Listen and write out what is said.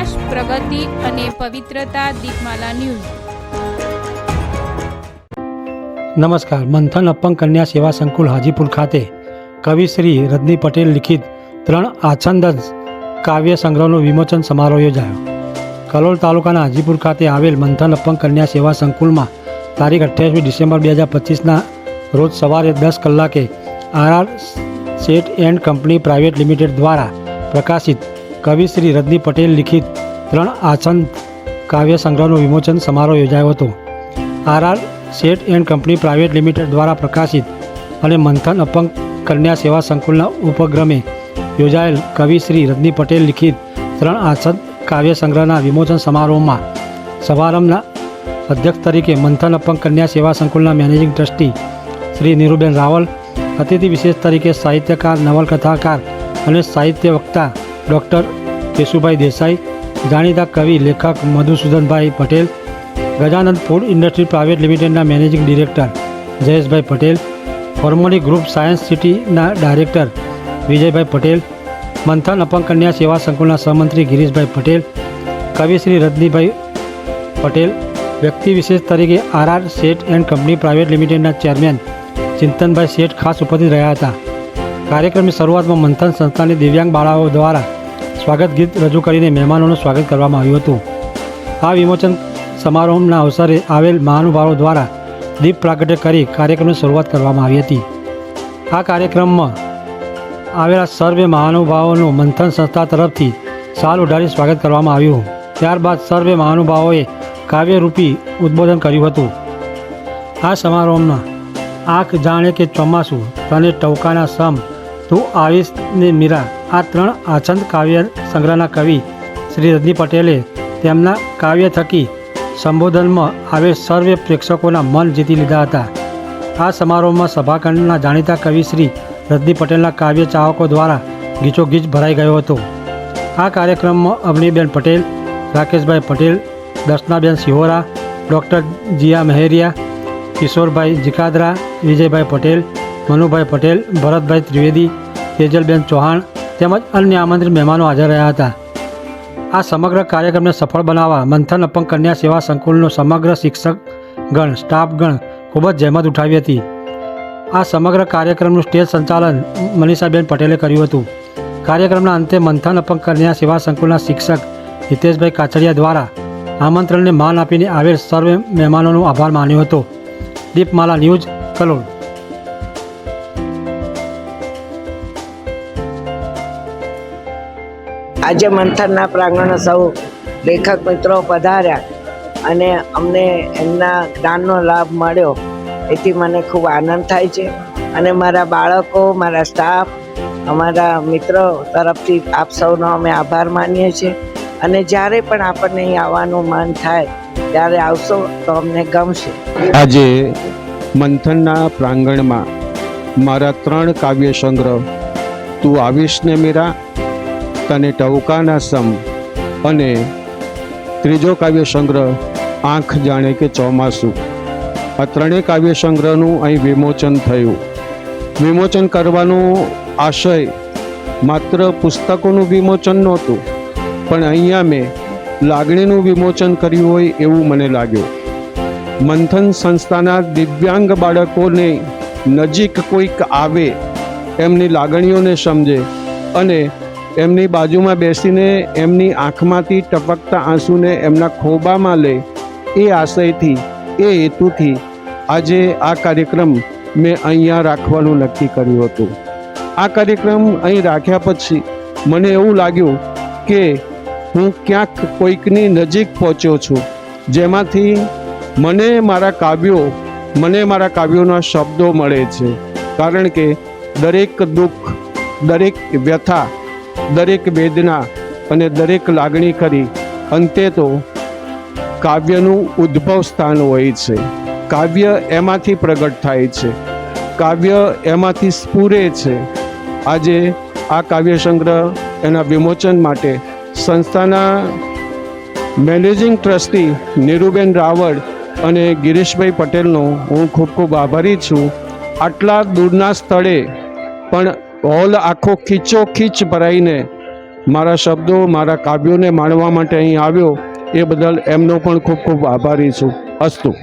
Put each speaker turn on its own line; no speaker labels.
વિકાસ, પ્રગતિ અને પવિત્રતા. દીપમાલા ન્યૂઝ.
નમસ્કાર. મંથન અપંગ કન્યા સેવા સંકુલ હાજીપુર ખાતે કવિ શ્રી રજની પટેલ લિખિત 3 આછંદ કાવ્ય સંગ્રહનો વિમોચન સમારોહ યોજાયો. કલોલ તાલુકાના હાજીપુર ખાતે આવેલ મંથન અપંગ કન્યા સેવા સંકુલમાં તારીખ 28 ડિસેમ્બર 2025ના રોજ સવારે 10 કલાકે RR Sheth and company private limited દ્વારા પ્રકાશિત કવિ શ્રી રજની પટેલ લિખિત 3 આછંદ કાવ્ય સંગ્રહનો વિમોચન સમારોહ યોજાયો હતો. RR Sheth and company private limited દ્વારા પ્રકાશિત અને મંથન અપંગ કન્યા સેવા સંકુલના ઉપક્રમે યોજાયેલ કવિ શ્રી રજની પટેલ લિખિત 3 આછંદ કાવ્ય સંગ્રહના વિમોચન સમારોહમાં સમારંભના અધ્યક્ષ તરીકે મંથન અપંગ કન્યા સેવા સંકુલના મેનેજિંગ ટ્રસ્ટી શ્રી નીરુબેન રાવલ, અતિથિ વિશેષ તરીકે સાહિત્યકાર, નવલકથાકાર અને સાહિત્ય વક્તા ડૉક્ટર કેશુભાઈ દેસાઈ, જાણીતા કવિ લેખક મધુસૂદનભાઈ Patel, Gajanand food industry private લિમિટેડના મેનેજિંગ ડિરેક્ટર જયેશભાઈ પટેલ, ફોર્મલી ગ્રુપ સાયન્સ સિટીના ડાયરેક્ટર વિજયભાઈ પટેલ, મંથન અપંગ કન્યા સેવા સંકુલના સહમંત્રી ગિરીશભાઈ પટેલ, કવિ શ્રી રજનીભાઈ પટેલ, વ્યક્તિ વિશેષ તરીકે RR Sheth and company private લિમિટેડના ચેરમેન ચિંતનભાઈ શેઠ ખાસ ઉપસ્થિત રહ્યા હતા. કાર્યક્રમની શરૂઆતમાં મંથન સંસ્થાની દિવ્યાંગ બાળાઓ દ્વારા સ્વાગત ગીત રજૂ કરીને મહેમાનોનું સ્વાગત કરવામાં આવ્યું હતું. આ વિમોચન સમારોહના અવસરે આવેલ મહાનુભાવો દ્વારા દીપ પ્રાગટ્ય કરી કાર્યક્રમની શરૂઆત કરવામાં આવી હતી. આ કાર્યક્રમમાં આવેલા સર્વે મહાનુભાવોનું મંથન સંસ્થા તરફથી શાલ ઉઢાડી સ્વાગત કરવામાં આવ્યું. ત્યારબાદ સર્વે મહાનુભાવોએ કાવ્યરૂપી ઉદ્બોધન કર્યું હતું. આ સમારોહમાં આંખ જાણે કે ચોમાસું, તને ટવકાના સમ, તું આવીશ ને મીરા, આ 3 આછંદ કાવ્ય સંગ્રહના કવિ શ્રી રજની પટેલે તેમના કાવ્ય થકી સંબોધનમાં આવેલ સર્વે પ્રેક્ષકોના મન જીતી લીધા હતા. આ સમારોહમાં સભાખંડના જાણીતા કવિ શ્રી રજની પટેલના કાવ્ય ચાહકો દ્વારા ગીચોગીચ ભરાઈ ગયો હતો. આ કાર્યક્રમમાં અવનીબેન પટેલ, રાકેશભાઈ પટેલ, દર્શનાબેન સિહોરા, ડૉક્ટર જીયા મહેરિયા, કિશોરભાઈ જીકાદરા, વિજયભાઈ પટેલ, મનુભાઈ પટેલ, ભરતભાઈ ત્રિવેદી, તેજલબેન ચૌહાણ તેમજ અન્ય આમંત્રિત મહેમાનો હાજર રહ્યા હતા. આ સમગ્ર કાર્યક્રમને સફળ બનાવવા મંથન અપંગ કન્યા સેવા સંકુલનો સમગ્ર શિક્ષકગણ, સ્ટાફગણ ખૂબ જ જહેમત ઉઠાવી હતી. આ સમગ્ર કાર્યક્રમનું સ્ટેજ સંચાલન મનીષાબેન પટેલે કર્યું હતું. કાર્યક્રમના અંતે મંથન અપંગ કન્યા સેવા સંકુલના શિક્ષક હિતેશભાઈ કાછડિયા દ્વારા આમંત્રણને માન આપીને આવેલ સર્વે મહેમાનોનો આભાર માન્યો હતો. દીપમાલા ન્યૂઝ, કલોલ.
આજે મંથનના પ્રાંગણે સૌ લેખક મિત્રો પધાર્યા અને અમને એમના જ્ઞાનનો લાભ મળ્યો, એથી મને ખૂબ આનંદ થાય છે. અને મારા બાળકો, મારા સ્ટાફ, અમારા મિત્રો તરફથી આપ સૌનો અમે આભાર માનીએ છીએ. અને જ્યારે પણ આપણને અહીં આવવાનું મન થાય ત્યારે આવશો તો અમને ગમશે.
આજે મંથનના પ્રાંગણમાં મારા 3 કાવ્ય સંગ્રહ તું આવીશ ને મીરા, તને ટવકાના સમ અને ત્રીજો કાવ્ય સંગ્રહ આંખ જાણે કે ચોમાસું, આ 3 કાવ્ય સંગ્રહનું અહીં વિમોચન થયું. વિમોચન કરવાનો આશય માત્ર પુસ્તકોનું વિમોચન નહોતું, પણ અહીંયા મેં લાગણીનું વિમોચન કર્યું હોય એવું મને લાગ્યું. મંથન સંસ્થાના દિવ્યાંગ બાળકોને નજીક કોઈક આવે, એમની લાગણીઓને સમજે અને એમની બાજુમાં બેસીને એમની આંખમાંથી ટપકતા આંસુને એમના ખોબામાં લે, એ આશયથી, એ હેતુથી આજે આ કાર્યક્રમ મેં અહીંયા રાખવાનું નક્કી કર્યું હતું. આ કાર્યક્રમ અહીં રાખ્યા પછી મને એવું લાગ્યું કે હું ક્યાંક કોઈકની નજીક પહોંચ્યો છું, જેમાંથી મને મારા કાવ્યોના શબ્દો મળે છે. કારણ કે દરેક દુઃખ, દરેક વ્યથા, દરેક વેદના અને દરેક લાગણી કરી અંતે તો કાવ્યનું ઉદ્ભવ સ્થાન હોય છે. કાવ્ય એમાંથી પ્રગટ થાય છે, કાવ્ય એમાંથી સ્ફુરે છે. આજે આ કાવ્ય સંગ્રહ એના વિમોચન માટે સંસ્થાના મેનેજિંગ ટ્રસ્ટી નીરુબેન રાવળ અને ગિરીશભાઈ પટેલનો હું ખૂબ ખૂબ આભારી છું. આટલા દૂરના સ્થળે પણ હોલ આખો ખીચોખીચ ભરાઈને મારા શબ્દો મારા કાવ્યોને માણવા માટે અહીં આવ્યો એ બદલ એમનો પણ ખૂબ ખૂબ આભારી છું. અસ્તુ.